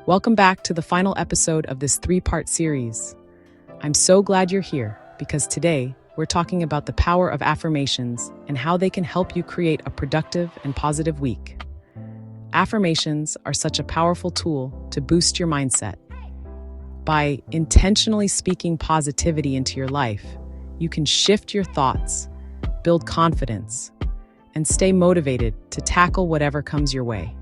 Welcome back to the final episode of this three-part series. I'm so glad you're here because today we're talking about the power of affirmations and how they can help you create a productive and positive week. Affirmations are such a powerful tool to boost your mindset. By intentionally speaking positivity into your life, you can shift your thoughts, build confidence, and stay motivated to tackle whatever comes your way.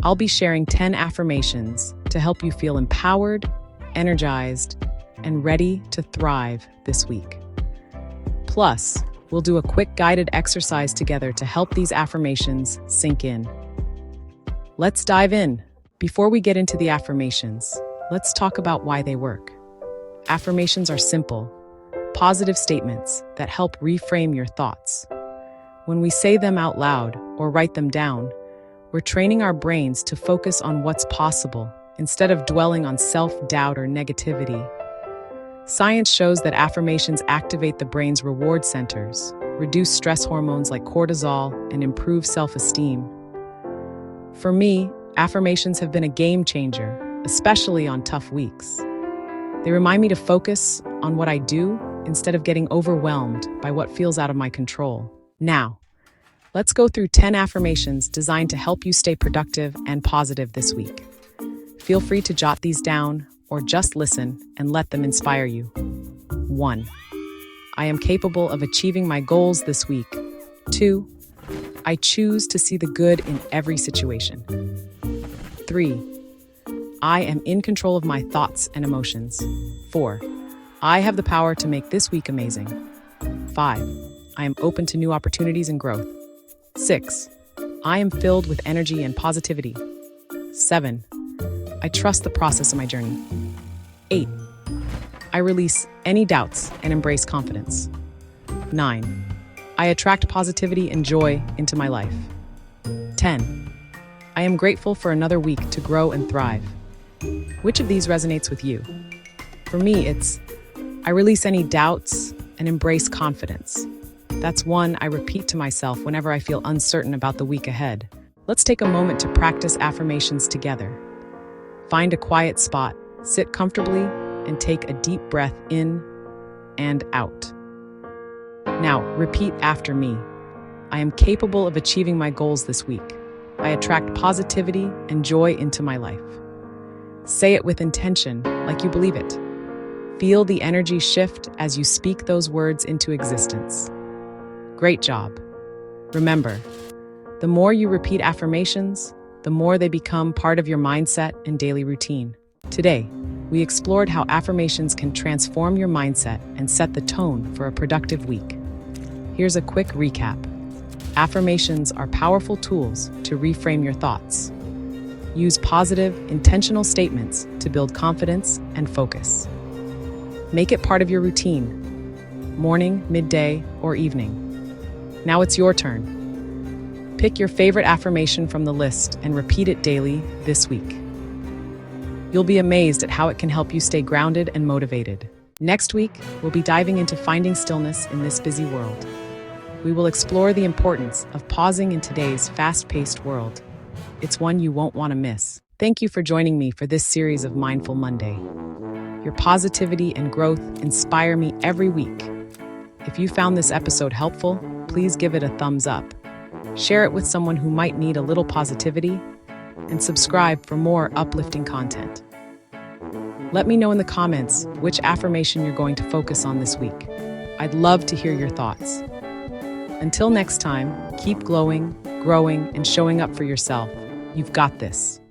I'll be sharing 10 affirmations to help you feel empowered, energized, and ready to thrive this week. Plus, we'll do a quick guided exercise together to help these affirmations sink in. Let's dive in. Before we get into the affirmations, let's talk about why they work. Affirmations are simple, positive statements that help reframe your thoughts. When we say them out loud or write them down, we're training our brains to focus on what's possible instead of dwelling on self-doubt or negativity. Science shows that affirmations activate the brain's reward centers, reduce stress hormones like cortisol, and improve self-esteem. For me, affirmations have been a game changer, especially on tough weeks. They remind me to focus on what I do instead of getting overwhelmed by what feels out of my control. Now, let's go through 10 affirmations designed to help you stay productive and positive this week. Feel free to jot these down or just listen and let them inspire you. 1. I am capable of achieving my goals this week. 2. I choose to see the good in every situation. 3. I am in control of my thoughts and emotions. 4. I have the power to make this week amazing. 5. I am open to new opportunities and growth. 6. I am filled with energy and positivity. 7. I trust the process of my journey. 8. I release any doubts and embrace confidence. 9. I attract positivity and joy into my life. 10. I am grateful for another week to grow and thrive. Which of these resonates with you? For me, it's I release any doubts and embrace confidence. That's one I repeat to myself whenever I feel uncertain about the week ahead. Let's take a moment to practice affirmations together. Find a quiet spot, sit comfortably, and take a deep breath in and out. Now, repeat after me. I am capable of achieving my goals this week. I attract positivity and joy into my life. Say it with intention, like you believe it. Feel the energy shift as you speak those words into existence. Great job. Remember, the more you repeat affirmations, the more they become part of your mindset and daily routine. Today, we explored how affirmations can transform your mindset and set the tone for a productive week. Here's a quick recap. Affirmations are powerful tools to reframe your thoughts. Use positive, intentional statements to build confidence and focus. Make it part of your routine, morning, midday, or evening. Now it's your turn. Pick your favorite affirmation from the list and repeat it daily this week. You'll be amazed at how it can help you stay grounded and motivated. Next week, we'll be diving into finding stillness in this busy world. We will explore the importance of pausing in today's fast-paced world. It's one you won't want to miss. Thank you for joining me for this series of Mindful Monday. Your positivity and growth inspire me every week. If you found this episode helpful, please give it a thumbs up. Share it with someone who might need a little positivity, and subscribe for more uplifting content. Let me know in the comments which affirmation you're going to focus on this week. I'd love to hear your thoughts. Until next time, keep glowing, growing, and showing up for yourself. You've got this.